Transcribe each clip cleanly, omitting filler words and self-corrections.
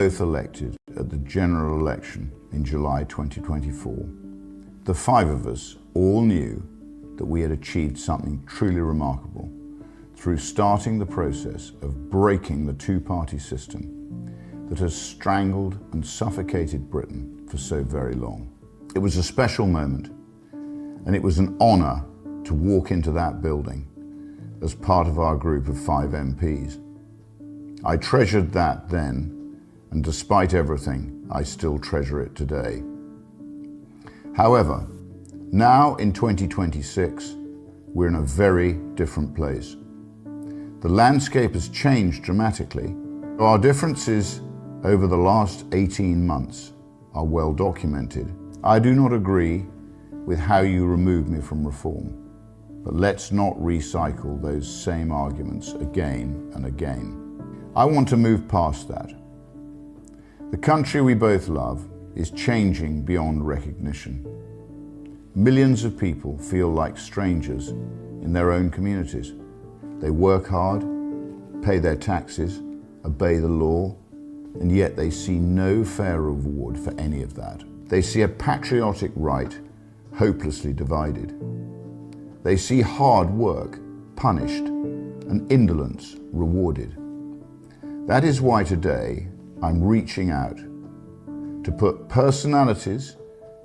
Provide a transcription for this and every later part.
both elected at the general election in July 2024, the five of us all knew that we had achieved something truly remarkable through starting the process of breaking the two-party system that has strangled and suffocated Britain for so very long. It was a special moment, and it was an honour to walk into that building as part of our group of 5 MPs. I treasured that then, and despite everything, I still treasure it today. However, now in 2026, we're in a very different place. The landscape has changed dramatically. Our differences over the last 18 months are well documented. I do not agree with how you remove me from reform, but let's not recycle those same arguments again and again. I want to move past that. The country we both love is changing beyond recognition. Millions of people feel like strangers in their own communities. They work hard, pay their taxes, obey the law, and yet they see no fair reward for any of that. They see a patriotic right hopelessly divided. They see hard work punished and indolence rewarded. That is why today I'm reaching out to put personalities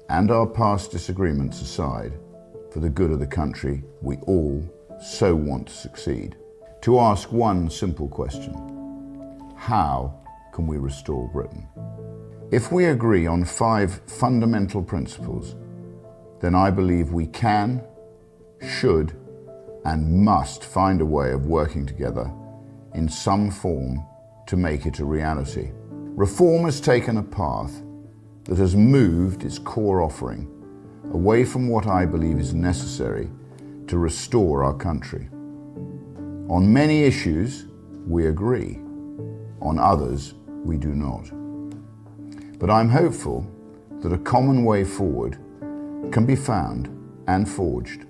and our past disagreements aside for the good of the country we all so want to succeed. To ask one simple question: how can we restore Britain? If we agree on 5 fundamental principles, then I believe we can, should, and must find a way of working together in some form to make it a reality. Reform has taken a path that has moved its core offering away from what I believe is necessary to restore our country. On many issues, we agree. On others, we do not. But I'm hopeful that a common way forward can be found and forged.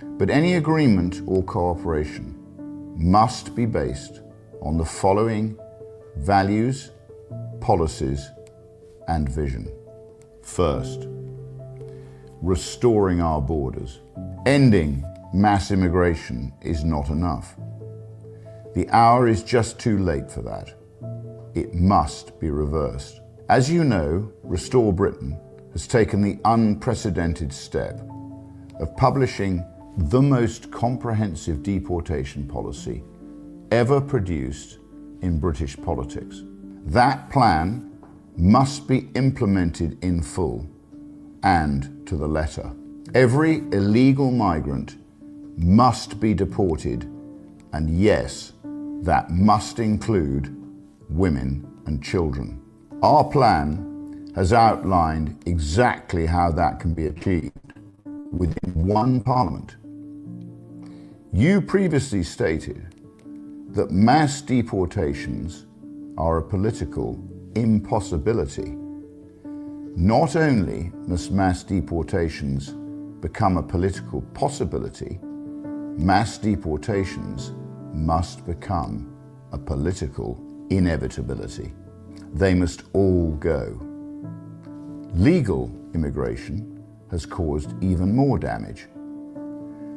But any agreement or cooperation must be based on the following values, policies, and vision. First, restoring our borders. Ending mass immigration is not enough. The hour is just too late for that. It must be reversed. As you know, Restore Britain has taken the unprecedented step of publishing the most comprehensive deportation policy ever produced in British politics. That plan must be implemented in full and to the letter. Every illegal migrant must be deported, and yes, that must include women and children. Our plan has outlined exactly how that can be achieved within one parliament. You previously stated that mass deportations are a political impossibility. Not only must mass deportations become a political possibility, mass deportations must become a political inevitability. They must all go. Legal immigration has caused even more damage.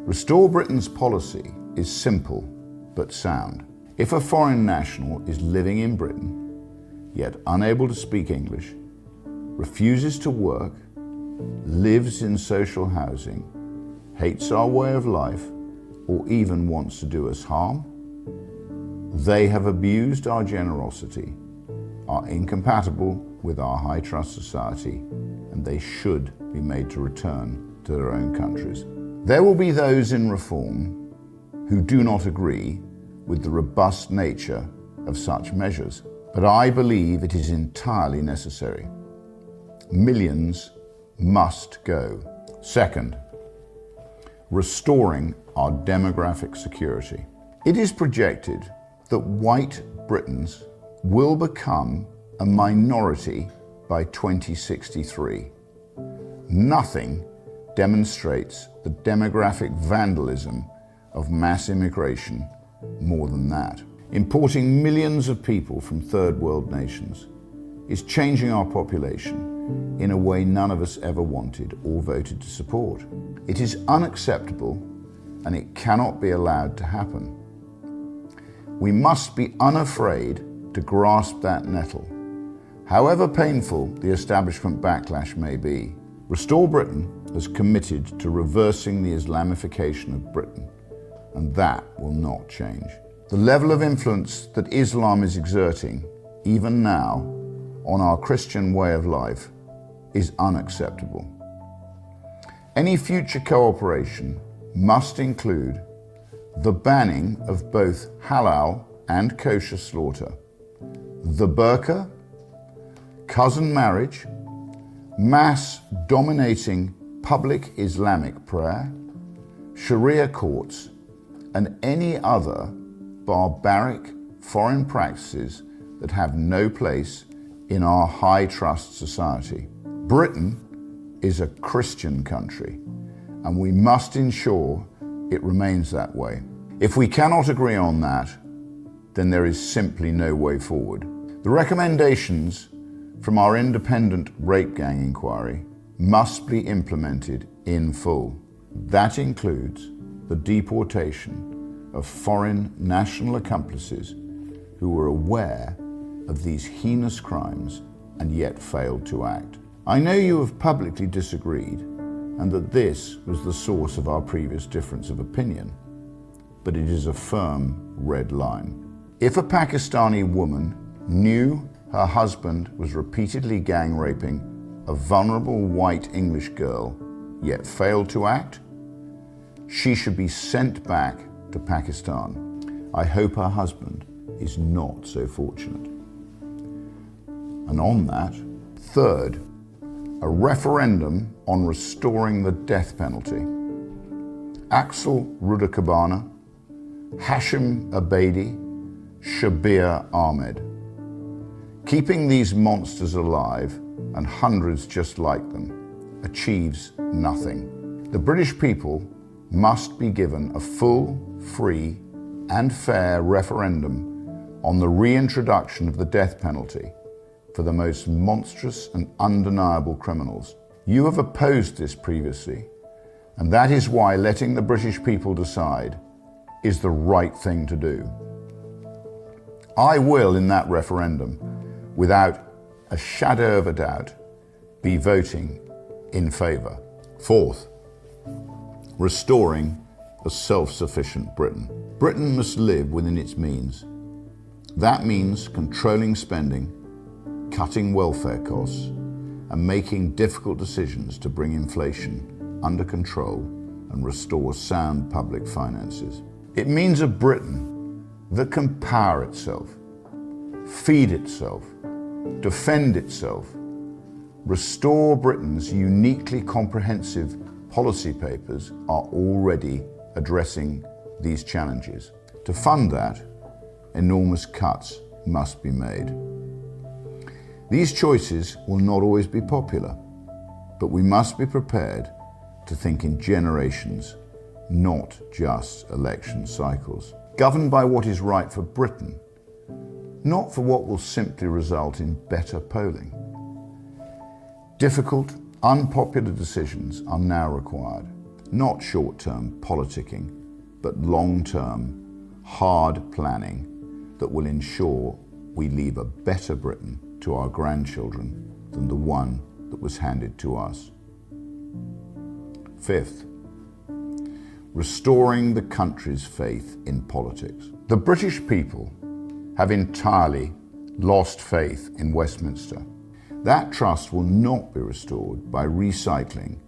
Restore Britain's policy is simple but sound. If a foreign national is living in Britain, yet unable to speak English, refuses to work, lives in social housing, hates our way of life, or even wants to do us harm, they have abused our generosity, are incompatible with our high trust society, and they should be made to return to their own countries. There will be those in reform who do not agree with the robust nature of such measures, but I believe it is entirely necessary. Millions must go. Second, restoring our demographic security. It is projected that white Britons will become a minority by 2063. Nothing demonstrates the demographic vandalism of mass immigration more than that. importing millions of people from third world nations, is changing our population in a way none of us ever wanted or voted to support. It is unacceptable and it cannot be allowed to happen. We must be unafraid to grasp that nettle, however painful the establishment backlash may be. Restore Britain has committed to reversing the Islamification of Britain, and that will not change. The level of influence that Islam is exerting, even now, on our Christian way of life is unacceptable. Any future cooperation must include the banning of both halal and kosher slaughter, the burqa, cousin marriage, mass dominating public Islamic prayer, Sharia courts, and any other barbaric foreign practices that have no place in our high trust society. Britain is a Christian country, and we must ensure it remains that way. If we cannot agree on that, then there is simply no way forward. The recommendations from our independent rape gang inquiry must be implemented in full. That includes the deportation of foreign national accomplices who were aware of these heinous crimes and yet failed to act. I know you have publicly disagreed and that this was the source of our previous difference of opinion, but it is a firm red line. If a Pakistani woman knew her husband was repeatedly gang raping a vulnerable white English girl, yet failed to act, she should be sent back to Pakistan. I hope her husband is not so fortunate. And on that, third, a referendum on restoring the death penalty. Axel Rudakabana, Hashim Abedi, Shabir Ahmed. Keeping these monsters alive, and hundreds just like them, achieves nothing. The British people must be given a full, free, and fair referendum on the reintroduction of the death penalty for the most monstrous and undeniable criminals. You have opposed this previously, and that is why letting the British people decide is the right thing to do. I will, in that referendum, without a shadow of a doubt, be voting in favour. Fourth, restoring a self-sufficient Britain. Britain must live within its means. That means controlling spending, cutting welfare costs, and making difficult decisions to bring inflation under control and restore sound public finances. It means a Britain that can power itself, feed itself, defend itself, Restore Britain's uniquely comprehensive policy papers are already addressing these challenges. To fund that, enormous cuts must be made. These choices will not always be popular, but we must be prepared to think in generations, not just election cycles. Governed by what is right for Britain, not for what will simply result in better polling. Difficult, unpopular decisions are now required, not short-term politicking, but long-term, hard planning that will ensure we leave a better Britain to our grandchildren than the one that was handed to us. Fifth, restoring the country's faith in politics. The British people have entirely lost faith in Westminster. That trust will not be restored by recycling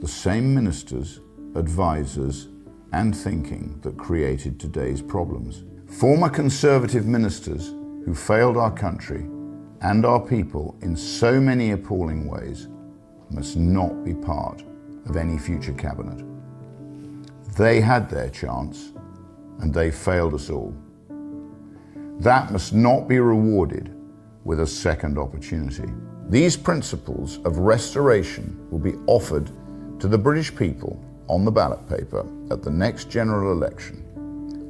the same ministers, advisors, and thinking that created today's problems. Former Conservative ministers who failed our country and our people in so many appalling ways must not be part of any future cabinet. They had their chance and they failed us all. That must not be rewarded with a second opportunity. These principles of restoration will be offered to the British people on the ballot paper at the next general election,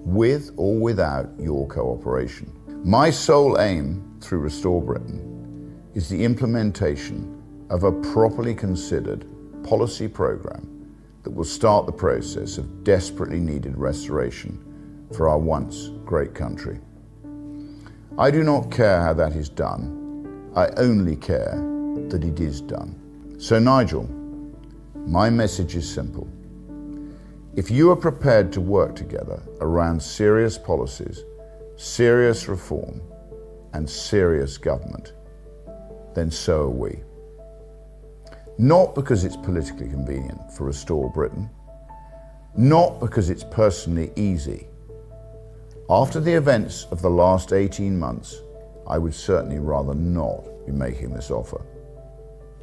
with or without your cooperation. My sole aim through Restore Britain is the implementation of a properly considered policy programme that will start the process of desperately needed restoration for our once great country. I do not care how that is done. I only care that it is done. So Nigel, my message is simple. If you are prepared to work together around serious policies, serious reform, and serious government, then so are we. Not because it's politically convenient for Restore Britain, not because it's personally easy. After the events of the last 18 months, I would certainly rather not be making this offer.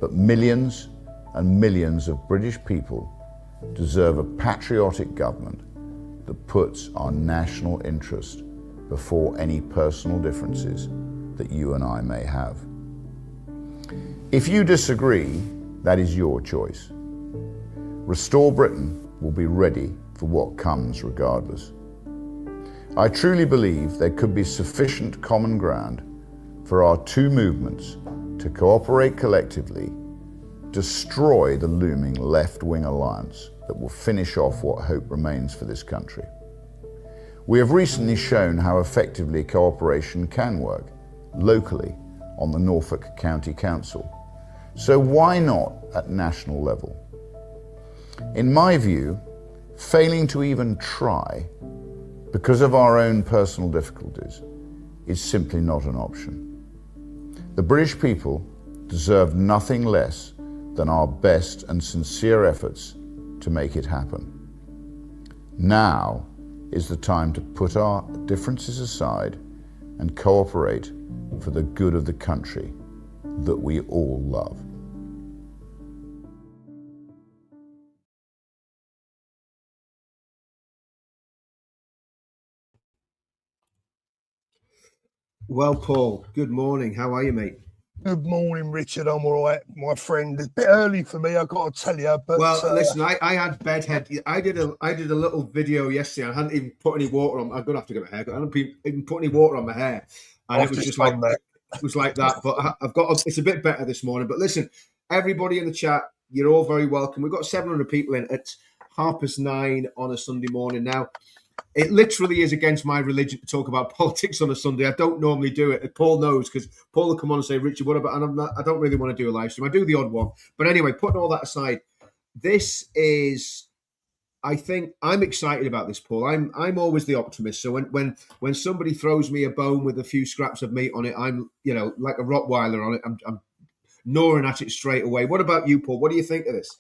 But millions and millions of British people deserve a patriotic government that puts our national interest before any personal differences that you and I may have. If you disagree, that is your choice. Restore Britain will be ready for what comes regardless. I truly believe there could be sufficient common ground for our two movements to cooperate collectively, destroy the looming left-wing alliance that will finish off what hope remains for this country. We have recently shown how effectively cooperation can work locally on the Norfolk County Council. So why not at national level? In my view, failing to even try because of our own personal difficulties is simply not an option. The British people deserve nothing less than our best and sincere efforts to make it happen. Now is the time to put our differences aside and cooperate for the good of the country that we all love. Well, Paul, good morning. How are you, mate? Good morning, Richard. I'm all right, my friend. It's a bit early for me, I've got to tell you. But listen, I had bedhead. I did a little video yesterday. I hadn't even put any water on. I'm gonna have to get my hair cut. I hadn't even put any water on my hair, and it was just like that. It was like that. But I've got. It's a bit better this morning. But listen, everybody in the chat, you're all very welcome. We've got 700 people in at 9:30 on a Sunday morning now. It literally is against my religion to talk about politics on a Sunday. I don't normally do it. Paul knows, because Paul will come on and say, Richard, what about, and I don't really want to do a live stream. I do the odd one. But anyway, putting all that aside, this is, I think, I'm excited about this, Paul. I'm always the optimist. So when somebody throws me a bone with a few scraps of meat on it, I'm, like a Rottweiler on it. I'm gnawing at it straight away. What about you, Paul? What do you think of this?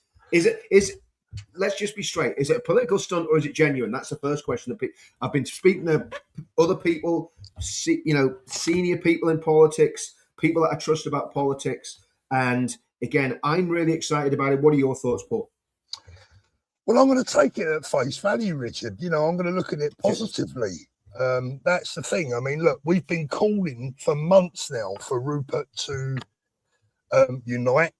Let's just be straight. Is it a political stunt or is it genuine? That's the first question. I've been speaking to other people, senior people in politics, people that I trust about politics. And again, I'm really excited about it. What are your thoughts, Paul? Well, I'm going to take it at face value, Richard. I'm going to look at it positively. That's the thing. I mean, look, we've been calling for months now for Rupert to unite.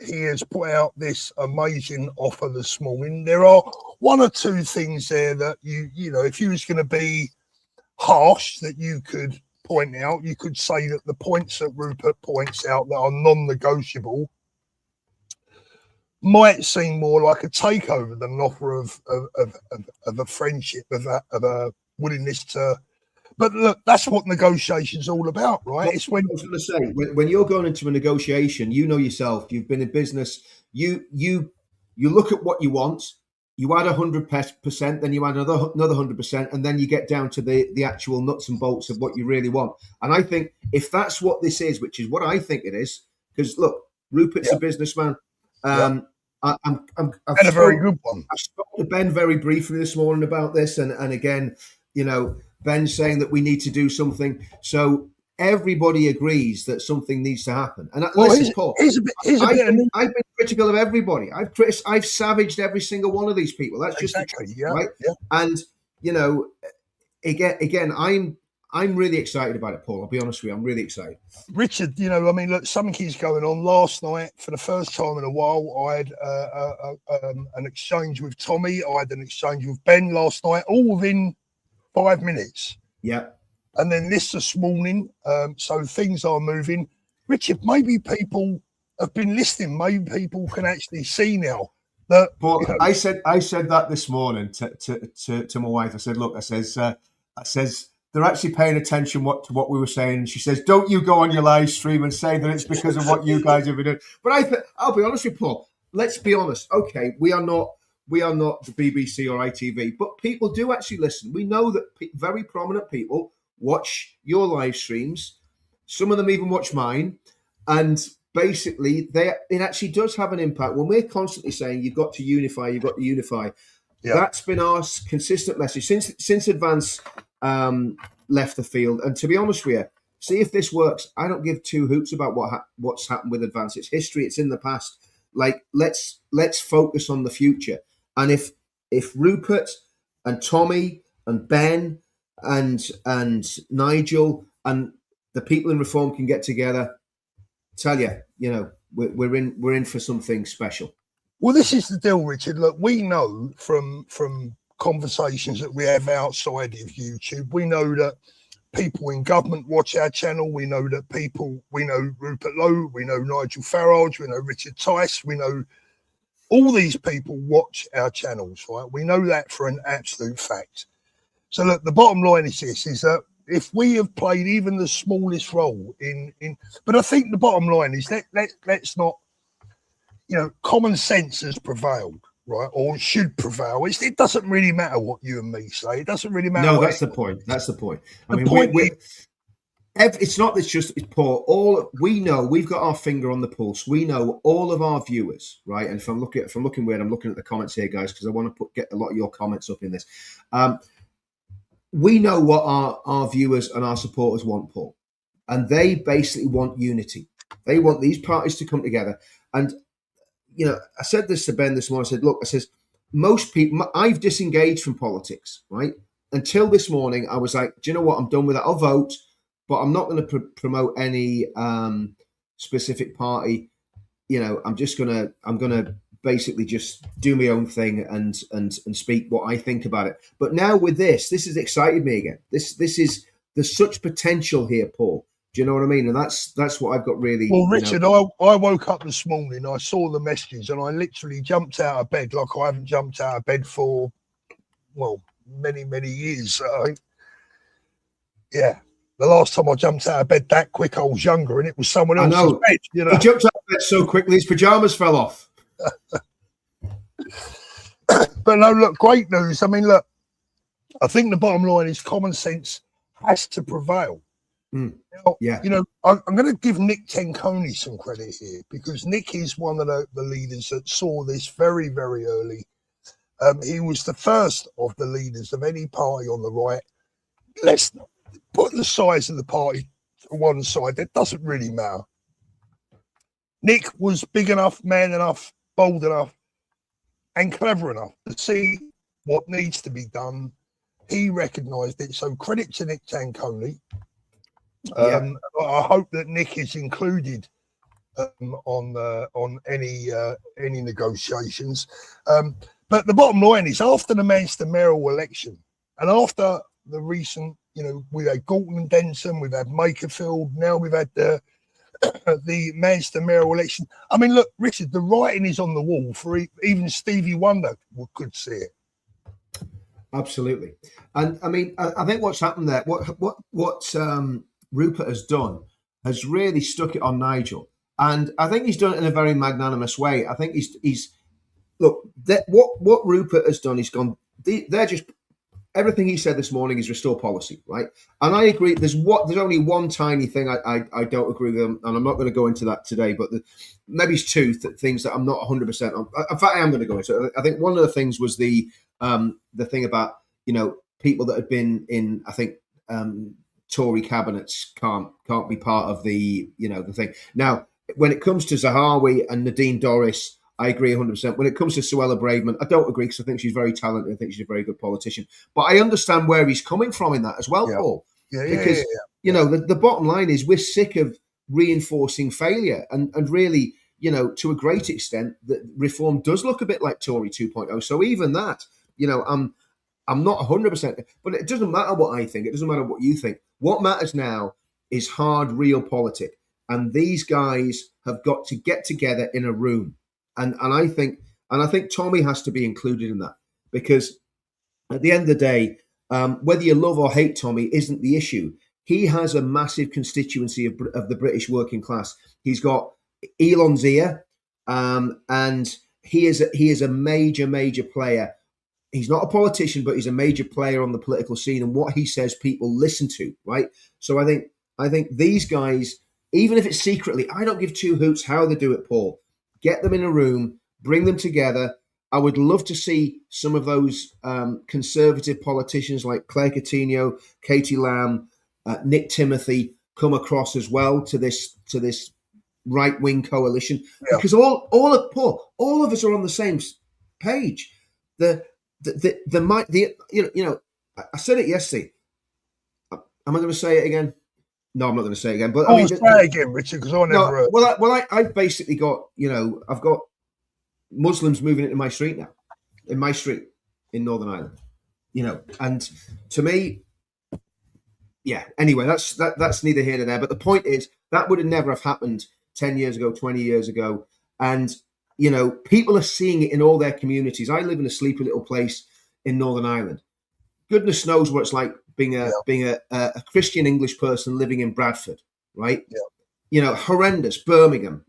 He has put out this amazing offer this morning. There are one or two things there that if you was going to be harsh, that you could point out. You could say that the points that Rupert points out that are non-negotiable might seem more like a takeover than an offer of a friendship, of a willingness to. But look, that's what negotiation's all about, right? It's when I was going to say, when you're going into a negotiation, yourself, you've been in business, you look at what you want, you add 100%, then you add another 100%, and then you get down to the actual nuts and bolts of what you really want. And I think if that's what this is, which is what I think it is, because look, Rupert's a businessman. I've a very good one. I've spoken to Ben very briefly this morning about this, and again, Ben's saying that we need to do something. So everybody agrees that something needs to happen. And listen, Paul, I've been critical of everybody. I've savaged every single one of these people. That's just the truth, right? Yeah. And again, I'm really excited about it, Paul. I'll be honest with you. I'm really excited. Richard, you know, I mean, look, something is going on. Last night, for the first time in a while, I had an exchange with Tommy. I had an exchange with Ben last night, all within 5 minutes. Yeah. And then this morning. So things are moving. Richard, maybe people have been listening. Maybe people can actually see now that. Paul, you know, I said that this morning to my wife. I said, look, I says they're actually paying attention to what we were saying. And she says, don't you go on your live stream and say that it's because of what you guys have been doing. But I'll be honest with you, Paul. Let's be honest. Okay, we are not the BBC or ITV, but people do actually listen. We know that very prominent people watch your live streams. Some of them even watch mine. And basically, it actually does have an impact. When we're constantly saying you've got to unify, Yeah. that's been our consistent message since Advance left the field. And to be honest with you, see if this works. I don't give two hoots about what's happened with Advance. It's history. It's in the past. Like, let's focus on the future. And if Rupert and Tommy and Ben and Nigel and the people in Reform can get together, tell you, you know, we're in for something special. Well, this is the deal, Richard. Look, we know from conversations that we have outside of YouTube, we know that people in government watch our channel. We know that we know Rupert Lowe, we know Nigel Farage, we know Richard Tice, we know all these people watch our channels, right? We know that for an absolute fact. So look, the bottom line is this, is that if we have played even the smallest role but I think the bottom line is let's not, you know, common sense has prevailed, right? Or should prevail. It doesn't really matter what you and me say. It doesn't really matter. No, that's the point. That's the point. I mean, it's not that it's Paul. We know, we've got our finger on the pulse. We know all of our viewers, right? And if I'm looking weird, I'm looking at the comments here, guys, because I want to get a lot of your comments up in this. We know what our viewers and our supporters want, Paul, and they basically want unity. They want these parties to come together. And you know, I said this to Ben this morning. I said, look, most people, I've disengaged from politics, right? Until this morning, I was like, do you know what? I'm done with that. I'll vote, but I'm not going to promote any specific party. You know, I'm going to basically just do my own thing and speak what I think about it. But now with this has excited me again. There's such potential here, Paul. Do you know what I mean? And that's what I've got really. Well, Richard, I woke up this morning, I saw the messages, and I literally jumped out of bed like I haven't jumped out of bed for, well, many, many years. Yeah. The last time I jumped out of bed that quick, I was younger, and it was someone else's bed. You know? He jumped out of bed so quickly, his pajamas fell off. But no, look, great news. I mean, look, I think the bottom line is common sense has to prevail. Now, yeah. You know, I'm going to give Nick Tenconi some credit here, because Nick is one of the leaders that saw this very, very early. He was the first of the leaders of any party on the right. Let's put the size of the party to one side. That doesn't really matter. Nick was big enough, man enough, bold enough, and clever enough to see what needs to be done. He recognised it. So credit to Nick Tenconi. I hope that Nick is included on any negotiations. But the bottom line is, after the Manchester mayoral election and after the recent, you know, we had Gorton and Denson, we've had Makerfield, now we've had the Manchester mayoral election. I mean, look, Richard, the writing is on the wall for even Stevie Wonder could see it. Absolutely. And I mean, I think what's happened there, what Rupert has done has really stuck it on Nigel. And I think he's done it in a very magnanimous way. I think he's look, what Rupert has done, he's gone, they're just, everything he said this morning is restore policy, right? And I agree, there's only one tiny thing I don't agree with him, and I'm not going to go into that today, but maybe it's two things that I'm not 100% on. In fact, I am going to go into it. I think one of the things was the thing about, you know, people that had been in, I think, Tory cabinets can't be part of the, you know, the thing. Now, when it comes to Zahawi and Nadine Dorris, I agree 100%. When it comes to Suella Braverman, I don't agree, because I think she's very talented. I think she's a very good politician. But I understand where he's coming from in that as well, Paul. Because you know, the bottom line is we're sick of reinforcing failure, and really, you know, to a great extent, that reform does look a bit like Tory 2.0. So even that, you know, I'm not 100%, but it doesn't matter what I think. It doesn't matter what you think. What matters now is hard, real politics. And these guys have got to get together in a room. And I think Tommy has to be included in that, because at the end of the day, whether you love or hate Tommy isn't the issue. He has a massive constituency of the British working class. He's got Elon's ear, and he is a major player. He's not a politician, but he's a major player on the political scene, and what he says, people listen to, right? So I think these guys, even if it's secretly, I don't give two hoots how they do it, Paul. Get them in a room, bring them together. I would love to see some of those conservative politicians like Claire Coutinho, Katie Lamb, Nick Timothy come across as well to this right-wing coalition, because all of us are on the same page. I said it yesterday. Am I going to say it again? No, I'm not going to say it again. But I mean, say it again, Richard, because I never heard. Well, I've basically got, I've got Muslims moving into my street now, in my street in Northern Ireland, and to me, anyway, that's neither here nor there. But the point is, that would have never have happened 10 years ago, 20 years ago. And, people are seeing it in all their communities. I live in a sleepy little place in Northern Ireland. Goodness knows what it's like being a Christian English person living in Bradford, right? Yeah. Horrendous, Birmingham,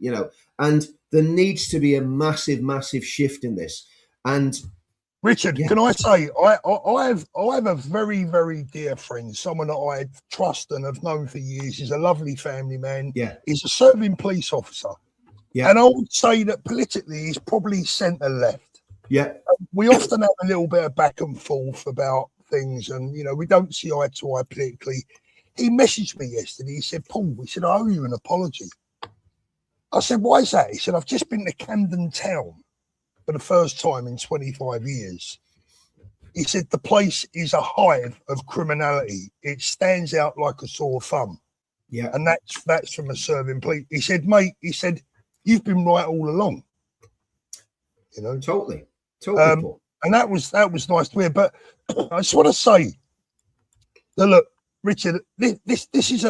and there needs to be a massive shift in this. And Richard, can I say, I have a very, very dear friend, someone that I trust and have known for years. He's a lovely family man. Yeah. He's a serving police officer. Yeah. And I would say that politically he's probably centre left. Yeah. We often have a little bit of back and forth about things, and we don't see eye to eye politically. He messaged me yesterday. He said, Paul, I owe you an apology. I said, why is that? He said, I've just been to Camden Town for the first time in 25 years. He said, the place is a hive of criminality. It stands out like a sore thumb. Yeah. And that's from a serving police. He said, mate, you've been right all along. Totally. And that was nice to hear. But I just want to say that, look, Richard, this is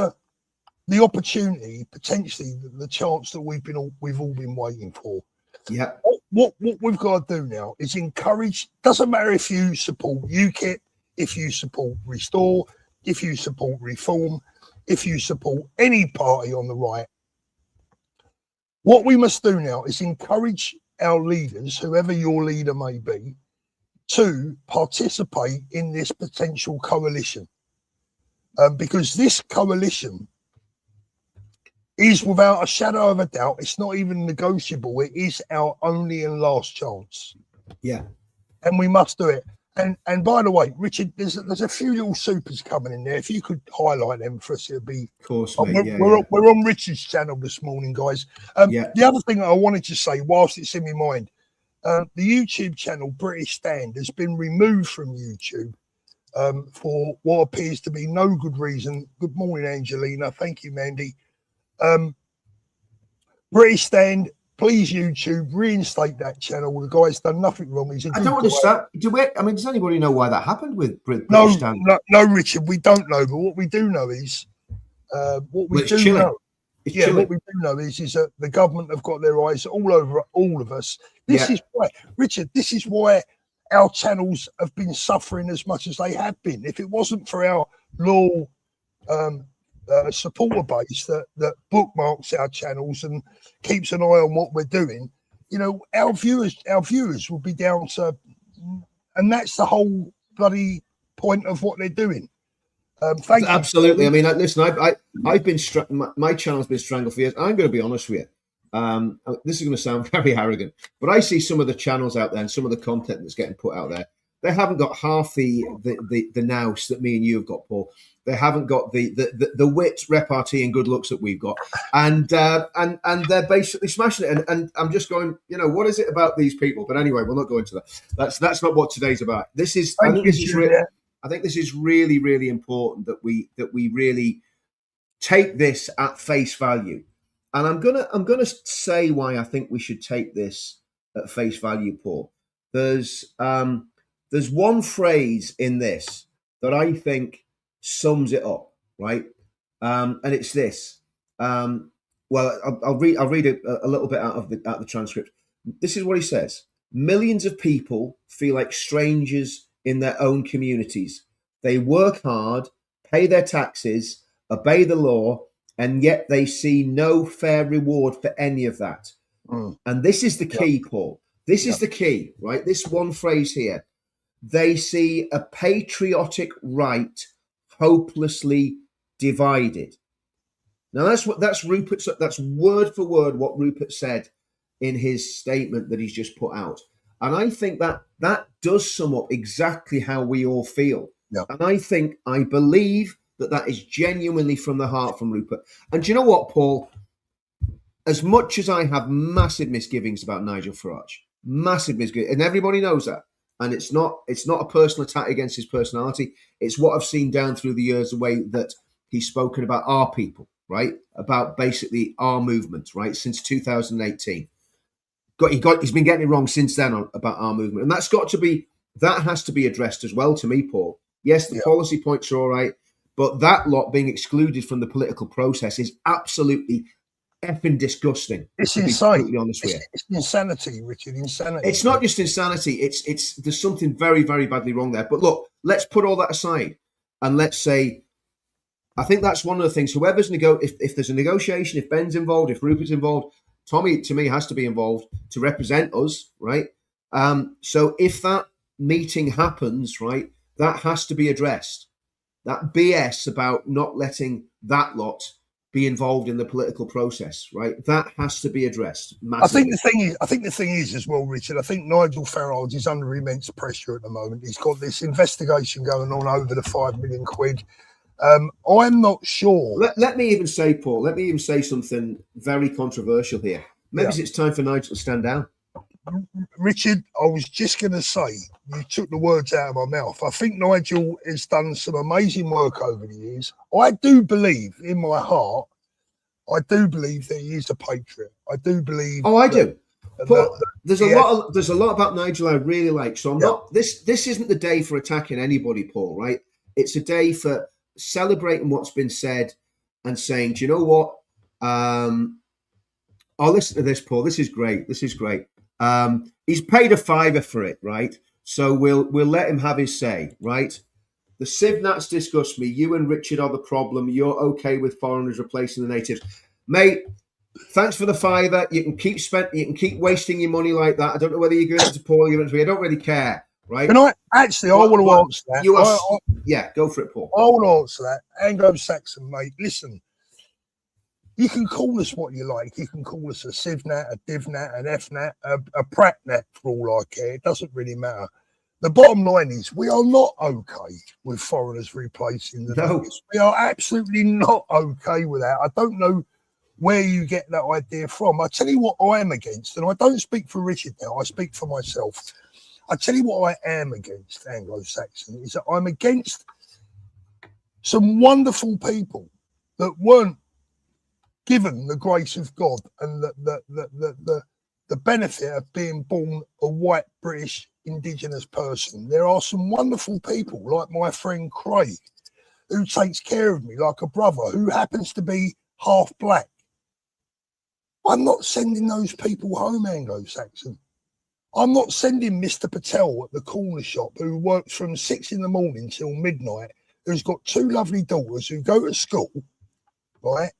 the opportunity, potentially the chance that we've all been waiting for. Yeah. What we've got to do now is encourage. Doesn't matter if you support UKIP, if you support Restore, if you support Reform, if you support any party on the right. What we must do now is encourage our leaders, whoever your leader may be, to participate in this potential coalition, because this coalition is, without a shadow of a doubt, it's not even negotiable. It is our only and last chance. Yeah. And we must do it. And by the way, Richard, there's a few little supers coming in there. If you could highlight them for us, it'd be. Of course, mate. We're on Richard's channel this morning, guys. The other thing that I wanted to say, whilst it's in my mind, the YouTube channel British Stand has been removed from YouTube for what appears to be no good reason. Good morning, Angelina. Thank you, Mandy. British Stand, please, YouTube, reinstate that channel. The guy's done nothing wrong. He's a good I don't understand. Does anybody know why that happened with British Stand? No, Richard, we don't know. But what we do know is, what we do know is that the government have got their eyes all over all of us. This is why, Richard, this is why our channels have been suffering as much as they have been. If it wasn't for our loyal supporter base that bookmarks our channels and keeps an eye on what we're doing, our viewers will be down to, and that's the whole bloody point of what they're doing. Thank you. Absolutely. I mean, listen, I've been my channel's been strangled for years. I'm going to be honest with you. This is going to sound very arrogant, but I see some of the channels out there and some of the content that's getting put out there. They haven't got half the nous that me and you have got, Paul. They haven't got the wit, repartee, and good looks that we've got, and they're basically smashing it. And I'm just going, what is it about these people? But anyway, we'll not go into that. That's not what today's about. This is I think this is really, really important that we really take this at face value. And I'm gonna say why I think we should take this at face value, Paul. There's one phrase in this that I think sums it up, right? And it's this. Well, I'll read a little bit out of the transcript. This is what he says: millions of people feel like strangers in their own communities. They work hard, pay their taxes, obey the law, and yet they see no fair reward for any of that. And this is the key, Paul. This is the key, right? This one phrase here. They see a patriotic right hopelessly divided. Now that's Rupert's. That's word for word what Rupert said in his statement that he's just put out. And I think that does sum up exactly how we all feel. And I believe that is genuinely from the heart from Rupert. And do you know what, Paul? As much as I have massive misgivings about Nigel Farage, massive misgivings, and everybody knows that. And it's not a personal attack against his personality. It's what I've seen down through the years, the way that he's spoken about our people, right? About basically our movement, right? Since 2018. He's been getting it wrong since then about our movement. And that has to be addressed as well to me, Paul. Yes, the policy points are all right, but that lot being excluded from the political process is absolutely effing disgusting. It's insane. It's insanity, Richard. Insanity. It's not just insanity. It's there's something very, very badly wrong there. But look, let's put all that aside and let's say, I think that's one of the things. Whoever's if there's a negotiation, if Ben's involved, if Rupert's involved, Tommy to me has to be involved to represent us, right? So if that meeting happens, right, that has to be addressed. That BS about not letting that lot be involved in the political process, right? That has to be addressed massively. I think the thing is as well, Richard, I think Nigel Farage is under immense pressure at the moment. He's got this investigation going on over the £5 million. I'm not sure. Let me even say, Paul, something very controversial here. Maybe it's time for Nigel to stand down. Richard, I was just going to say, you took the words out of my mouth. I think Nigel has done some amazing work over the years. I do believe in my heart, that he is a patriot. I do believe. Oh, I do. But there's a lot about Nigel I really like. So I'm not. This isn't the day for attacking anybody, Paul. Right? It's a day for celebrating what's been said and saying, do you know what? I'll listen to this, Paul. This is great. He's paid a fiver for it, right? So we'll let him have his say, right? The Civnats disgust me. You and Richard are the problem. You're okay with foreigners replacing the natives, mate. Thanks for the fiver. You can keep wasting your money like that. I don't know whether you're giving it to Paul or giving it to me. I don't really care, right? Can I want to answer that. Go for it, Paul. I want to answer that. Anglo-Saxon, mate. Listen. You can call us what you like. You can call us a Civnat, a Divnat, an Fnat, a Pratnat for all I care. It doesn't really matter. The bottom line is we are not okay with foreigners replacing the natives. We are absolutely not okay with that. I don't know where you get that idea from. I tell you what I am against, and I don't speak for Richard now, I speak for myself. I tell you what I am against, Anglo-Saxon, is that I'm against some wonderful people that weren't given the grace of God and the benefit of being born a white British indigenous person. There are some wonderful people like my friend Craig, who takes care of me like a brother, who happens to be half black. I'm not sending those people home, Anglo-Saxon. I'm not sending Mr. Patel at the corner shop who works from 6 a.m. till midnight, who's got 2 lovely daughters who go to school, right?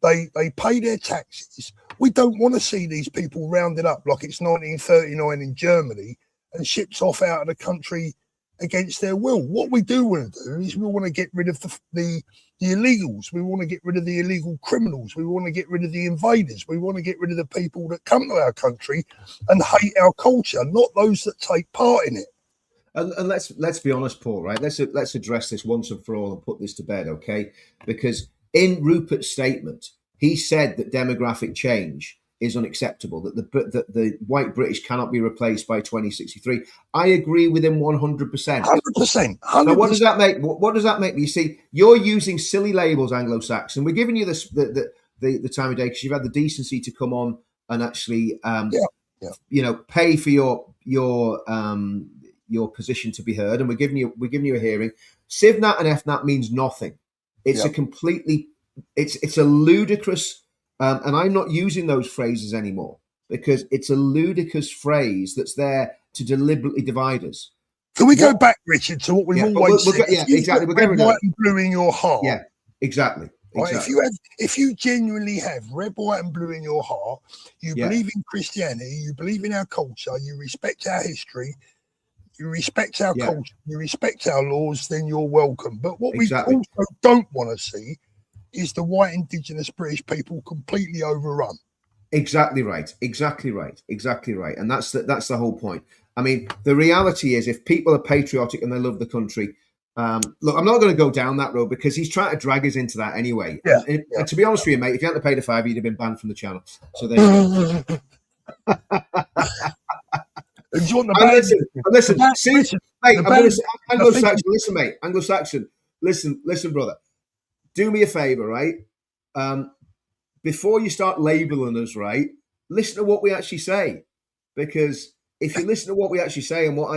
They pay their taxes. We don't want to see these people rounded up like it's 1939 in Germany and shipped off out of the country against their will. What we do want to do is we want to get rid of the illegals. We want to get rid of the illegal criminals. We want to get rid of the invaders. We want to get rid of the people that come to our country and hate our culture, not those that take part in it. And let's be honest, Paul, right? Let's address this once and for all and put this to bed, okay? Because in Rupert's statement, he said that demographic change is unacceptable, that the white British cannot be replaced by 2063. I agree with him 100%. 100%. So what does that make? What does that make me? You see, you're using silly labels, Anglo-Saxon. We're giving you the time of day because you've had the decency to come on and actually, pay for your position to be heard, and we're giving you a hearing. Civnat and FNAT means nothing. It's a completely, it's a ludicrous, and I'm not using those phrases anymore because it's a ludicrous phrase that's there to deliberately divide us. Can we go back, Richard, to what we've always said? Exactly. Red, white, and blue in your heart. Yeah, exactly. Right? If you genuinely have red, white, and blue in your heart, you believe in Christianity, you believe in our culture, you respect our history, you respect our culture, you respect our laws, then you're welcome. But what we also don't want to see is the white indigenous British people completely overrun. Exactly right. And that's the whole point. I mean, the reality is, if people are patriotic and they love the country, look, I'm not going to go down that road because he's trying to drag us into that anyway. Yeah. And to be honest with you, mate, if you hadn't paid a £5, you'd have been banned from the channel. So there you go. Listen, Anglo-Saxon, listen, brother. Do me a favor, right? Before you start labeling us, right, listen to what we actually say. Because if you listen to what we actually say and what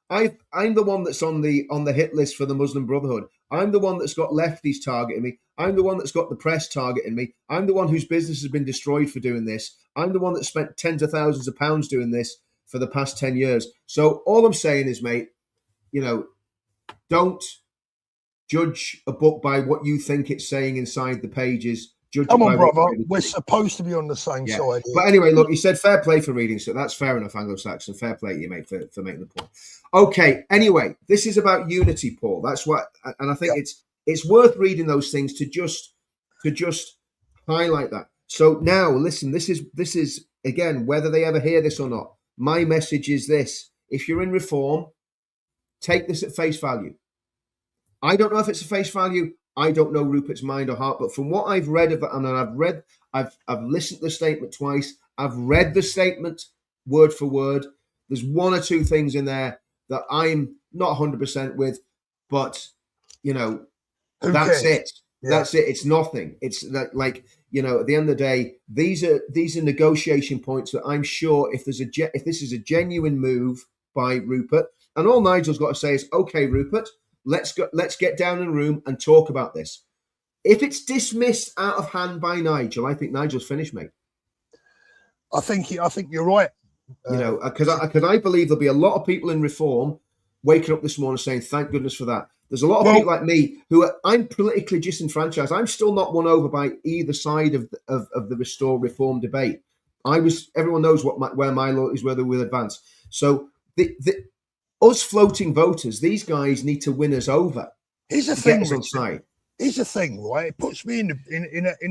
I'm the one that's on the hit list for the Muslim Brotherhood. I'm the one that's got lefties targeting me. I'm the one that's got the press targeting me. I'm the one whose business has been destroyed for doing this. I'm the one that spent tens of thousands of pounds doing this for the past 10 years. So all I'm saying is, mate, don't judge a book by what you think it's saying inside the pages. Come on, brother. We're supposed to be on the same side here. But anyway, look, you said fair play for reading, so that's fair enough, Anglo-Saxon. Fair play to you, mate, for making the point. Okay, anyway, this is about unity, Paul. That's what, and I think it's worth reading those things to just highlight that. So now, listen, this is again, whether they ever hear this or not, my message is this: if you're in reform, take this at face value. I don't know if it's a face value. I don't know Rupert's mind or heart, but from what I've read of it, and I've listened to the statement twice. I've read the statement word for word. There's one or two things in there that I'm not 100% with, but that's it. Yeah. That's it. It's nothing. It's like at the end of the day, these are negotiation points that I'm sure if this is a genuine move by Rupert, and all Nigel's got to say is, okay, Rupert, let's get down in a room and talk about this. If it's dismissed out of hand by Nigel, I think Nigel's finished, mate. I think you're right. Because I believe there'll be a lot of people in reform waking up this morning saying, thank goodness for that. There's a lot of people like me I'm politically disenfranchised. I'm still not won over by either side of the restore reform debate. Everyone knows where my loyalties were, with advance. So us floating voters, these guys need to win us over. Here's the thing, Richard. Here's the thing, right? It puts me in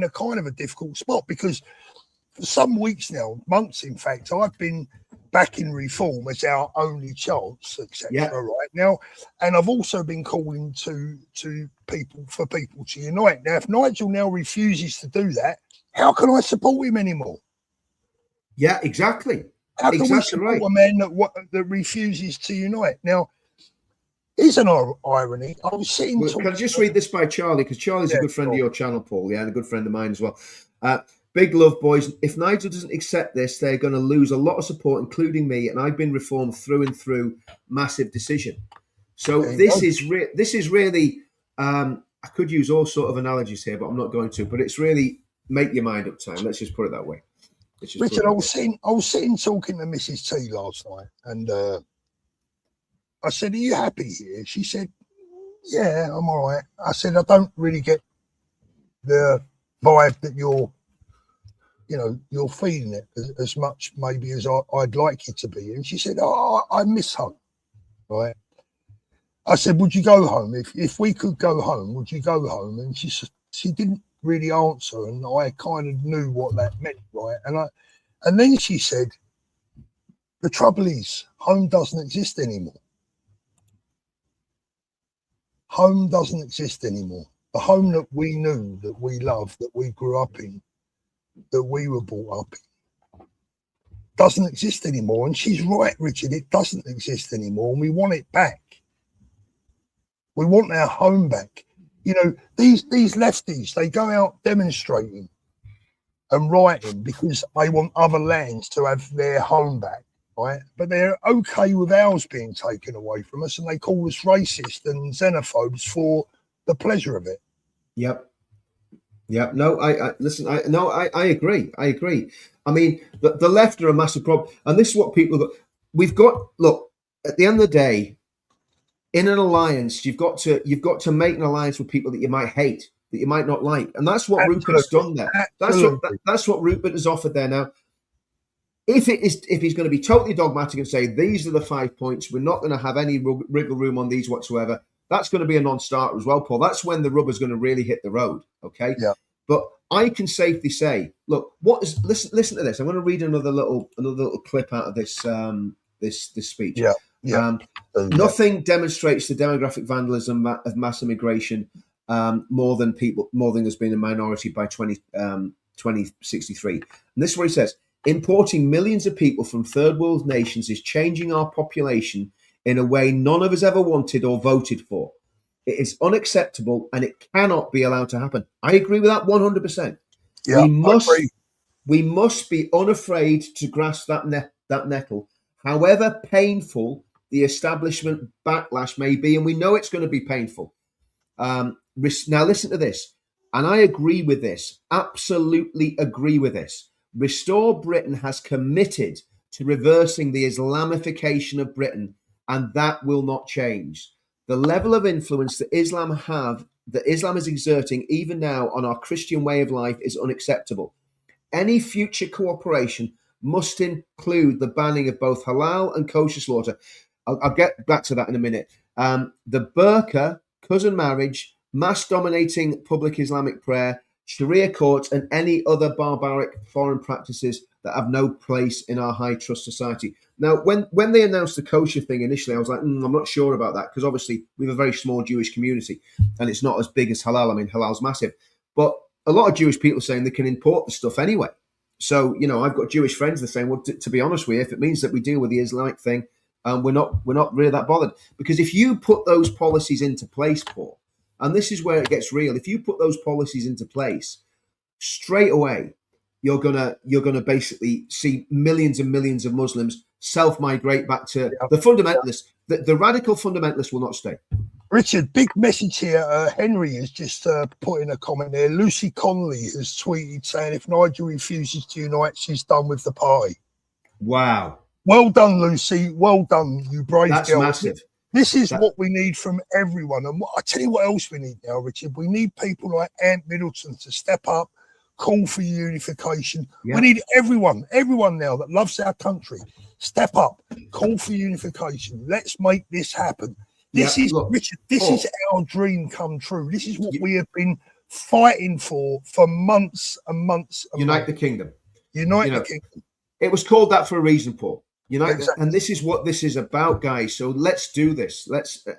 a kind of a difficult spot because for some weeks now, months in fact, I've been backing reform as our only chance, etc. Right now, and I've also been calling to people to unite. Now, if Nigel now refuses to do that, how can I support him anymore? Yeah, exactly. How can we support a man that refuses to unite? Now, here's an irony. I was sitting. Can I just read this by Charlie? Because Charlie's a good friend of your channel, Paul. Yeah, and a good friend of mine as well. Big love, boys. If Nigel doesn't accept this, they're going to lose a lot of support, including me. And I've been reformed through and through. Massive decision. So this is really. I could use all sort of analogies here, but I'm not going to. But it's really make your mind up time. Let's just put it that way. Richard, I was sitting talking to Mrs. T last night, and I said, "Are you happy here?" She said, "Yeah, I'm all right." I said, "I don't really get the vibe that you're feeling it as much maybe as I'd like it to be." And she said, "Oh, I miss home." Right? I said, "Would you go home? If we could go home, would you go home?" And she didn't really answer, and I kind of knew what that meant, right? And then she said, "The trouble is, home doesn't exist anymore. Home doesn't exist anymore. The home that we knew, that we loved, that we grew up in, that we were brought up doesn't exist anymore. And she's right, Richard. It doesn't exist anymore, and we want it back. We want our home back. You know, these lefties, they go out demonstrating and writing because they want other lands to have their home back, right? But they're okay with ours being taken away from us, and they call us racist and xenophobes for the pleasure of it. Yep. No, I listen. I agree. I agree. I mean, the left are a massive problem, and this is what people got. We've got, look, at the end of the day, in an alliance, you've got to make an alliance with people that you might hate, that you might not like, and that's what Rupert's done there. That's what Rupert has offered there. Now, if he's going to be totally dogmatic and say these are the 5 points, we're not going to have any wriggle room on these whatsoever, that's going to be a non-starter as well, Paul. That's when the rubber's going to really hit the road. Okay. Yeah. But I can safely say, look, listen to this. I'm going to read another little clip out of this this speech. Yeah. Yeah. Nothing demonstrates the demographic vandalism of mass immigration more than there's been a minority by 2063. And this is what he says: importing millions of people from third world nations is changing our population in a way none of us ever wanted or voted for. It is unacceptable and it cannot be allowed to happen. I agree with that 100%. Yeah, we must be unafraid to grasp that nettle, however painful the establishment backlash may be, and we know it's going to be painful. Now listen to this, and I agree with this, absolutely agree with this. Restore Britain has committed to reversing the Islamification of Britain, and that will not change. The level of influence that Islam is exerting even now on our Christian way of life is unacceptable. Any future cooperation must include the banning of both halal and kosher slaughter. I'll get back to that in a minute. The burqa, cousin marriage, mass dominating public Islamic prayer, Sharia courts, and any other barbaric foreign practices that have no place in our high trust society. Now, when they announced the kosher thing initially, I was like, I'm not sure about that, because obviously we have a very small Jewish community and it's not as big as halal. I mean, halal's massive, but a lot of Jewish people are saying they can import the stuff anyway. So, you know, I've got Jewish friends that are saying, well, to be honest with you, if it means that we deal with the Islamic thing, we're not really that bothered. Because if you put those policies into place, Paul, and this is where it gets real, if you put those policies into place, straight away, you're gonna basically see millions and millions of Muslims self-migrate back to the fundamentalists. The radical fundamentalists will not stay. Richard, big message here. Henry has just put in a comment there. Lucy Conley has tweeted saying if Nigel refuses to unite, she's done with the party. Wow. Well done, Lucy. Well done, you brave girl. That's massive. This is what we need from everyone. And I tell you what else we need now, Richard. We need people like Ant Middleton to step up, call for unification. Yeah. We need everyone now that loves our country, step up, call for unification. Let's make this happen. This is, Richard, this is our dream come true. This is what we have been fighting for months and months. Unite the kingdom. Unite the kingdom. It was called that for a reason, Paul. Exactly. And this is what this is about, guys. So let's do this.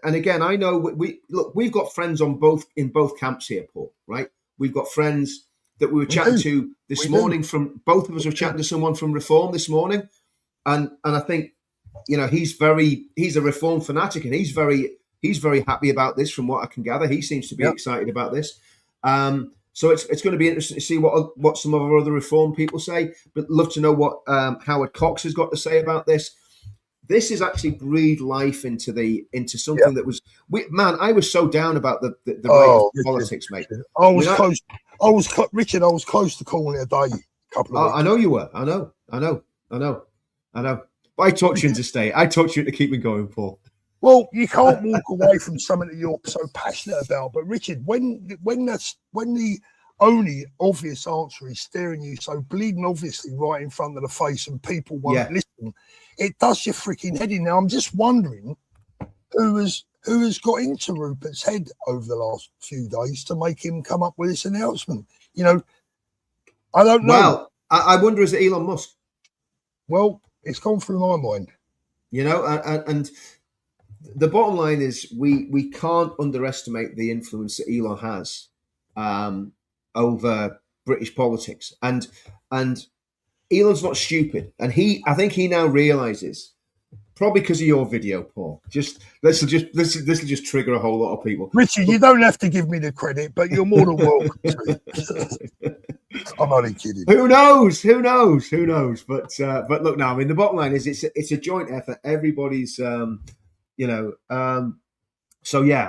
And again, I know we've got friends in both camps here, Paul, right? We've got friends that we were chatting to this morning from both of us were chatting to someone from Reform this morning. And I think, he's a Reform fanatic and he's very happy about this from what I can gather. He seems to be excited about this. So it's going to be interesting to see what some of our other Reform people say, but love to know what Howard Cox has got to say about this. This has actually breathed life into something that was, I was so down about the rate of politics, mate. I was close. Richard, I was close to calling it a day. Couple of weeks. I know you were. I know. But I taught you to stay. I taught you to keep it going, Paul. Well, you can't walk away from something that you're so passionate about. But Richard, when the only obvious answer is staring you so bleeding obviously right in front of the face and people won't listen, it does your freaking head in. Now, I'm just wondering who has got into Rupert's head over the last few days to make him come up with this announcement. I don't know. Well, I wonder, is it Elon Musk? Well, it's gone through my mind. And the bottom line is we can't underestimate the influence that Elon has over British politics. And Elon's not stupid, and I think he now realizes, probably because of your video, Paul. This will just trigger a whole lot of people. Richard, you don't have to give me the credit, but you're more than welcome to. I'm only kidding. Who knows? But look, now, I mean, the bottom line is it's a joint effort. Everybody's, so yeah.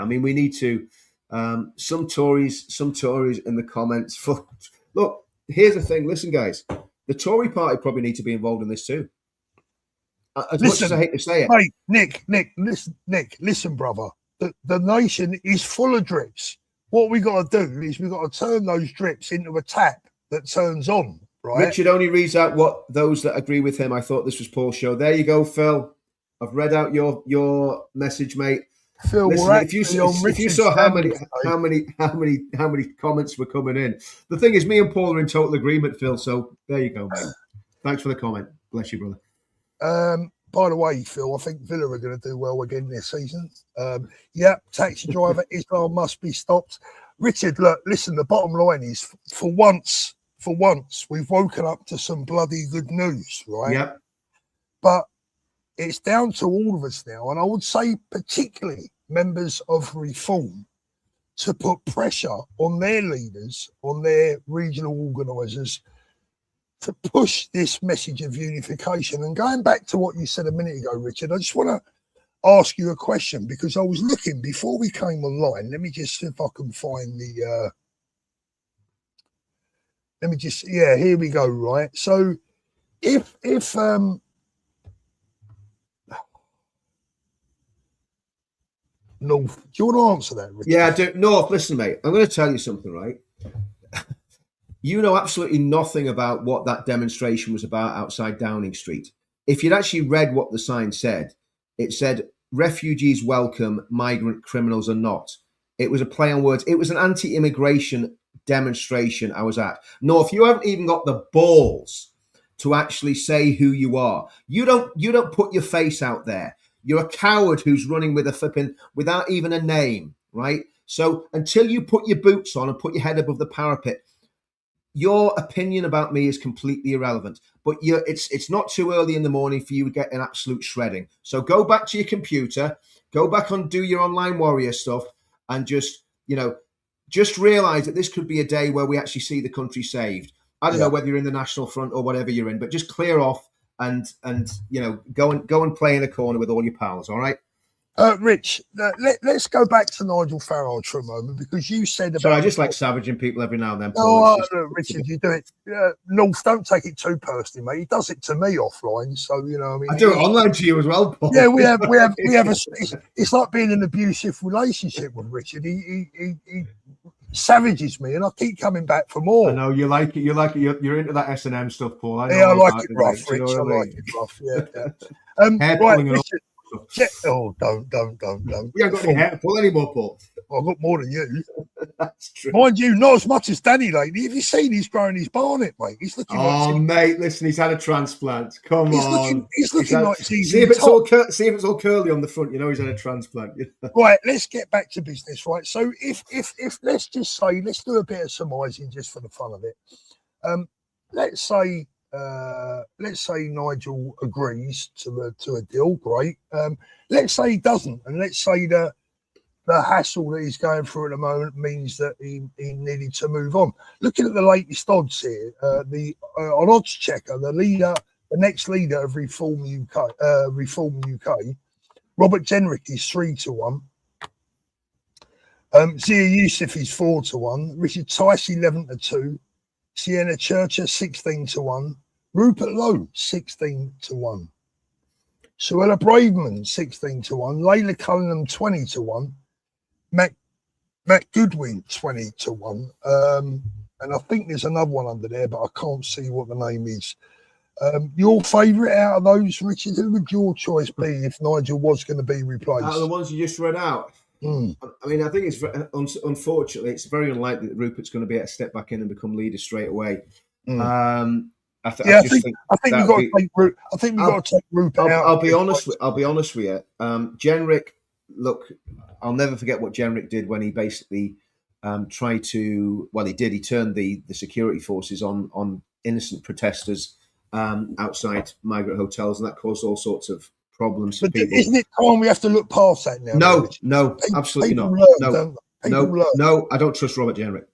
I mean, we need to. Some Tories in the comments. Look, here's the thing. Listen, guys, the Tory party probably need to be involved in this too. As much as I hate to say it, mate, Nick, listen, brother. The nation is full of drips. What we got to do is we got to turn those drips into a tap that turns on. Right? Richard only reads out what those that agree with him. I thought this was Paul's show. There you go, Phil. I've read out your message, mate. Phil, listen, if you saw how many comments were coming in, the thing is, me and Paul are in total agreement, Phil. So there you go, mate. Thanks for the comment. Bless you, brother. By the way, Phil, I think Villa are going to do well again this season. Taxi driver Islam must be stopped. Richard, look, listen. The bottom line is, for once, we've woken up to some bloody good news, right? Yeah. But it's down to all of us now, and I would say particularly members of Reform, to put pressure on their leaders, on their regional organisers, to push this message of unification. And going back to what you said a minute ago, Richard, I just want to ask you a question, because I was looking before we came online. Let me just see if I can find the... here we go, right? So if North, do you want to answer that, Richard? Yeah, I do. North, listen, mate, I'm going to tell you something, right? You know absolutely nothing about what that demonstration was about outside Downing Street. If you'd actually read what the sign said, it said, refugees welcome, migrant criminals are not. It was a play on words. It was an anti-immigration demonstration I was at. North, you haven't even got the balls to actually say who you are. You don't put your face out there. You're a coward who's running with a flipping, without even a name, right? So until you put your boots on and put your head above the parapet, your opinion about me is completely irrelevant. But it's not too early in the morning for you to get an absolute shredding. So go back to your computer, go back and do your online warrior stuff, and just realize that this could be a day where we actually see the country saved. I don't know whether you're in the National Front or whatever you're in, but just clear off and go and play in a corner with all your pals. All right. Rich, let's go back to Nigel Farage for a moment, because you said about... Sorry, I just like savaging people every now and then, Paul. Richard, you do it. North, don't take it too personally, mate. He does it to me offline, so I mean, I do it online to you as well, Paul. Yeah, we have it's like being in an abusive relationship with Richard. He savages me, and I keep coming back for more. I know you like it. You're into that S&M stuff, Paul. I like it rough, Rich. I like it rough. Yeah. Right, Richard. Oh, don't. We haven't got any hair to pull anymore, Paul. I've got more than you. That's true. Mind you, not as much as Danny lately. Have you seen he's growing his barnet, mate? He's looking mate, listen, he's had a transplant. Come on. He's looking like he's see if it's all curly on the front, he's had a transplant. Right, let's get back to business, right? So if let's just say, let's do a bit of surmising just for the fun of it. Let's say Nigel agrees to a deal, great. Let's say he doesn't, and let's say the hassle that he's going through at the moment means that he needed to move on. Looking at the latest odds here, on Odds Checker, the next leader of Reform UK, Robert Jenrick is 3-1. Zia Youssef is 4-1. Richard Tice 11-2. Sienna Churcher 16-1. Rupert Lowe 16-1. Suella Braveman 16-1. Layla Cullingham 20-1. Matt Goodwin 20-1. And I think there's another one under there, but I can't see what the name is. Your favourite out of those, Richard? Who would your choice be if Nigel was going to be replaced? Out of the ones you just read out. I mean, I think it's unfortunately it's very unlikely that Rupert's going to be able to step back in and become leader straight away. I think we've got to take Rupert out. I'll be honest with you. Jenrick, look, I'll never forget what Jenrick did when he basically tried to. Well, he did. He turned the security forces on innocent protesters outside migrant hotels, and that caused all sorts of problems for But people. isn't it time we have to look past that now? No, absolutely people not. Learn, No, I don't trust Robert Jenrick.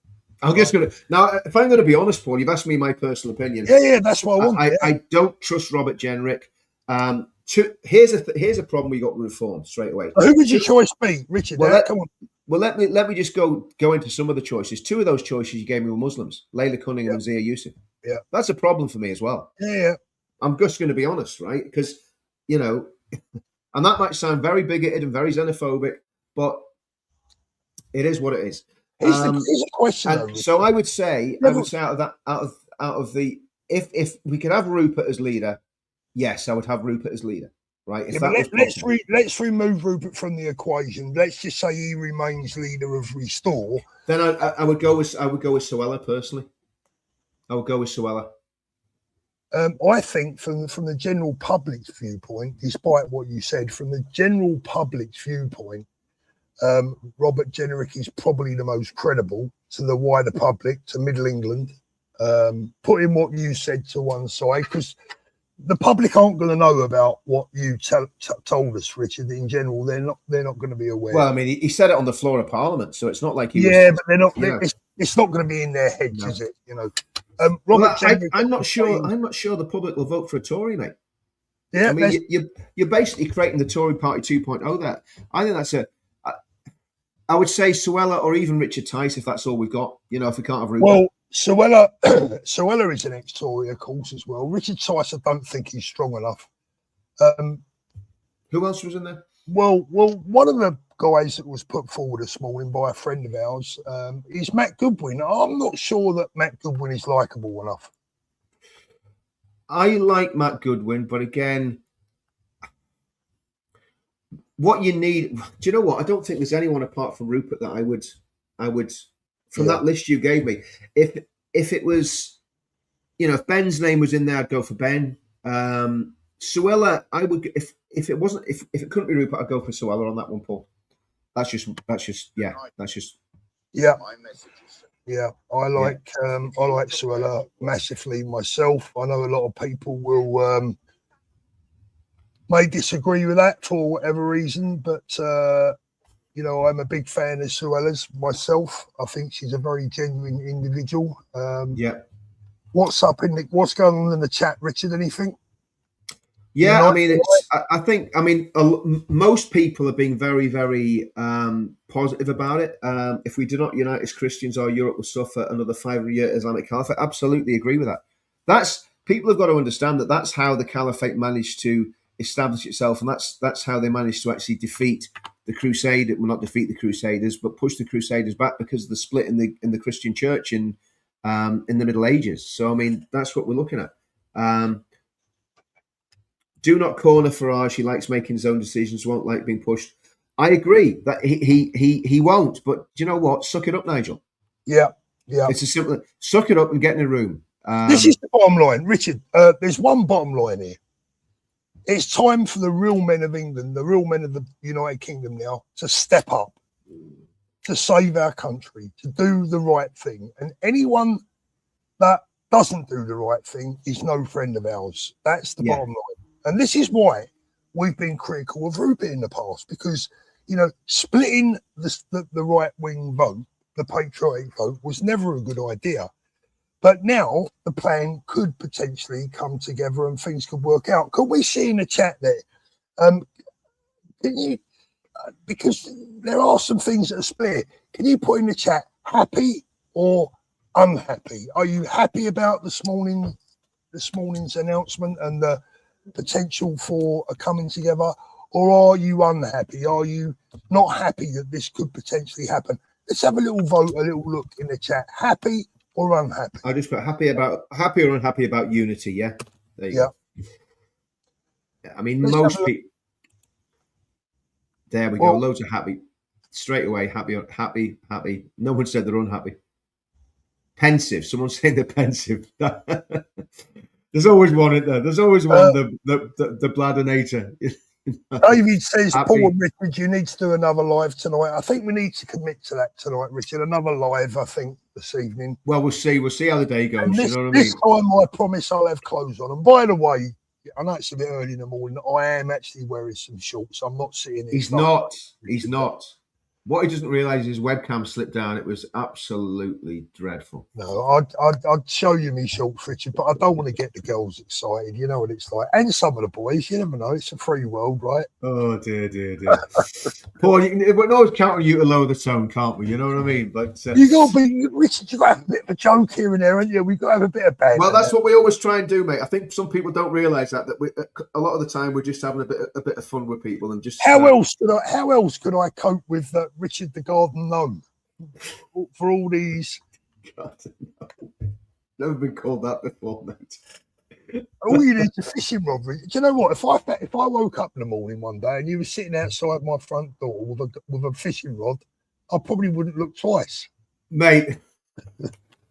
I'm just going to now. If I'm going to be honest, Paul, you've asked me my personal opinion. Yeah, that's what I want. I don't trust Robert Jenrick. Here's a problem we got with reform straight away. Who would your choice be, Richard? Come on. Well, let me just go into some of the choices. Two of those choices you gave me were Muslims, Layla Cunningham and Zia Yusuf. Yeah, that's a problem for me as well. Yeah. I'm just going to be honest, right? Because and that might sound very bigoted and very xenophobic, but it is what it is. Here's a question. So I would say out of the if we could have Rupert as leader, yes, I would have Rupert as leader. Right. Let's remove Rupert from the equation. Let's just say he remains leader of Restore. Then I would go with Suella personally. I would go with Suella. I think from the general public's viewpoint, despite what you said, from the general public's viewpoint, Robert Jenrick is probably the most credible to the wider public, to Middle England. Putting what you said to one side, because the public aren't going to know about what you told us, Richard. In general, they're not going to be aware. Well, I mean, he said it on the floor of Parliament, so it's not like he. Yeah, but they're not. It's not going to be in their heads, is it? Robert Jenrick, I'm not sure. I'm not sure the public will vote for a Tory, mate. Yeah, I mean, you're basically creating the Tory Party 2.0. There, I think that's I would say Suella or even Richard Tice, if that's all we've got. If we can't have Rupert. Well, Suella is an ex-Tory, of course, as well. Richard Tice, I don't think he's strong enough. Who else was in there? Well, one of the guys that was put forward this morning by a friend of ours is Matt Goodwin. I'm not sure that Matt Goodwin is likeable enough. I like Matt Goodwin, but again, what you need, do you know what? I don't think there's anyone apart from Rupert that I would from that list you gave me. If it was, if Ben's name was in there, I'd go for Ben. Suella, I would, if it couldn't be Rupert, I'd go for Suella on that one, Paul. That's just yeah. Yeah, I like Suella massively myself. I know a lot of people will may disagree with that for whatever reason, but I'm a big fan of Suella's myself. I think she's a very genuine individual. What's going on in the chat, Richard? Anything? Yeah, I mean, I think most people are being very, very positive about it. If we do not unite as Christians, our Europe will suffer another 5-year Islamic Caliphate. Absolutely agree with that. People have got to understand that that's how the Caliphate managed to establish itself, and that's how they managed to actually defeat the Crusaders. Well, not defeat the Crusaders, but push the Crusaders back because of the split in the Christian Church in the Middle Ages. So, I mean, that's what we're looking at. Do not corner Farage. He likes making his own decisions. Won't like being pushed. I agree that he won't. But do you know what? Suck it up, Nigel. Yeah. It's as simple. Suck it up and get in a room. This is the bottom line, Richard. There's one bottom line here. It's time for the real men of England, the real men of the United Kingdom now, to step up, to save our country, to do the right thing. And anyone that doesn't do the right thing is no friend of ours. That's the bottom line. And this is why we've been critical of Rupert in the past, because, splitting the right-wing vote, the patriotic vote, was never a good idea. But now the plan could potentially come together and things could work out. Could we see in the chat there? Can you, because there are some things that are split, can you put in the chat happy or unhappy? Are you happy about this morning's announcement and the potential for a coming together, or are you unhappy? Are you not happy that this could potentially happen? Let's have a little vote, a little look in the chat. Happy or unhappy? I just put happy or unhappy about unity. Yeah, there you go. I mean, most people. There we go. Loads of happy. Straight away, happy. No one said they're unhappy. Pensive. Someone's saying they're pensive. There's always one in there. There's always one, the bladderator. David says, Paul and Richard, you need to do another live tonight. I think we need to commit to that tonight, Richard. Another live, I think. this evening. Well, we'll see. We'll see how the day goes. This, you know what I mean? This time, I promise I'll have clothes on. And by the way, I know it's a bit early in the morning. I am actually wearing some shorts. I'm not sitting. He's not. He's not. What he doesn't realise is his webcam slipped down. It was absolutely dreadful. No, I'd show you me shorts, Richard, but I don't want to get the girls excited. You know what it's like. And some of the boys, you never know. It's a free world, right? Oh, dear. Paul, we can always count on you to lower the tone, can't we? You know what I mean? But you got to be, Richard, you got to have a bit of a joke here and there, haven't you? We've got to have a bit of banter. Well, that's what we always try and do, mate. I think some people don't realise that we, a lot of the time we're just having a bit of fun with people and just. How else could I cope with Richard the Garden Gnome for all these? God, no. Never been called that before, mate. All you need is a fishing rod. Do you know what? If I woke up in the morning one day and you were sitting outside my front door with a fishing rod, I probably wouldn't look twice, mate.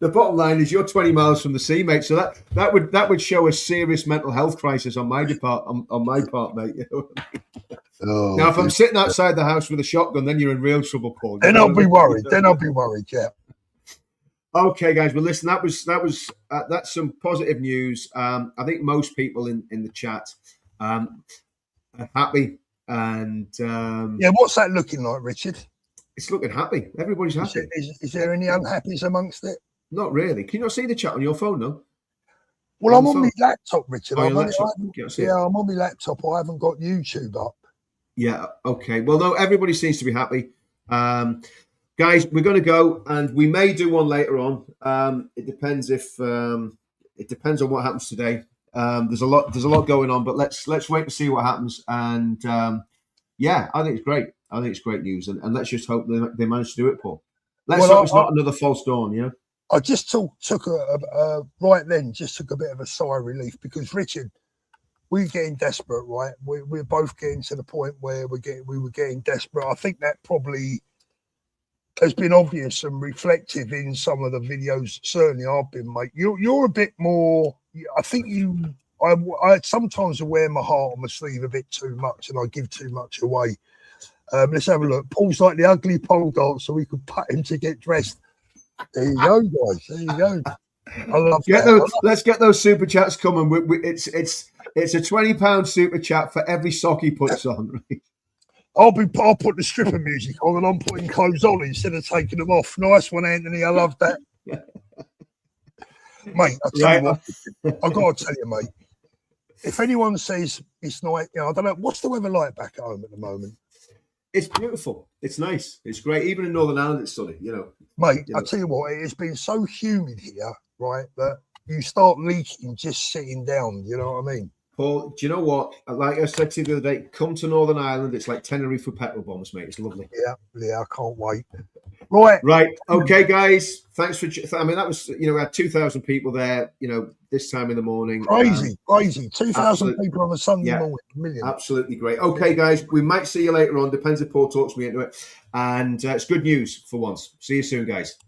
The bottom line is you're 20 miles from the sea, mate. So that would show a serious mental health crisis on my part, mate. You know what I mean? Oh, now, if I'm sitting outside the house with a shotgun, then you're in real trouble, Paul. Then I'll be worried. Yeah. Okay, guys. Well, listen, that's some positive news. I think most people in the chat are happy, and what's that looking like, Richard? It's looking happy. Everybody's happy. Is there any unhappies amongst it? Not really. Can you not see the chat on your phone, though? Well, I'm on my laptop, Richard. Oh, I'm on my laptop. I haven't got YouTube up. Yeah. Okay. Well, no, everybody seems to be happy. Guys, we're going to go, and we may do one later on. It depends on what happens today. There's a lot going on, but let's wait and see what happens. And I think it's great. I think it's great news, and let's just hope they manage to do it, Paul. Let's hope it's not another false dawn, you know. I just took a bit of a sigh of relief because, Richard, we're getting desperate, right? We're both getting to the point where we were getting desperate. I think that probably has been obvious and reflective in some of the videos. Certainly, I've been, mate. You're a bit more. I think I sometimes wear my heart on my sleeve a bit too much, and I give too much away. Let's have a look. Paul's like the ugly pole dancer. We could put him to get dressed. There you go, guys. There you go. I love that. Let's get those super chats coming. It's a £20 super chat for every sock he puts on. Right? I'll put the stripper music on, and I'm putting clothes on instead of taking them off. Nice one, Anthony. I love that, mate. I tell you what, I got to tell you, mate. If anyone says it's not, I don't know. What's the weather like back at home at the moment? It's beautiful. It's nice. It's great. Even in Northern Ireland, it's sunny, you know. Mate, I tell you what, it's been so humid here, right, that you start leaking just sitting down. You know what I mean? Paul, do you know what? Like I said to you the other day, come to Northern Ireland. It's like Tenerife with petrol bombs, mate. It's lovely. Yeah, I can't wait. Right. Okay, guys. Thanks for. I mean, that was, we had 2,000 people there. This time in the morning. Crazy. 2,000 people on a Sunday morning. Million. Absolutely great. Okay, guys. We might see you later on. Depends if Paul talks me into it. And it's good news for once. See you soon, guys.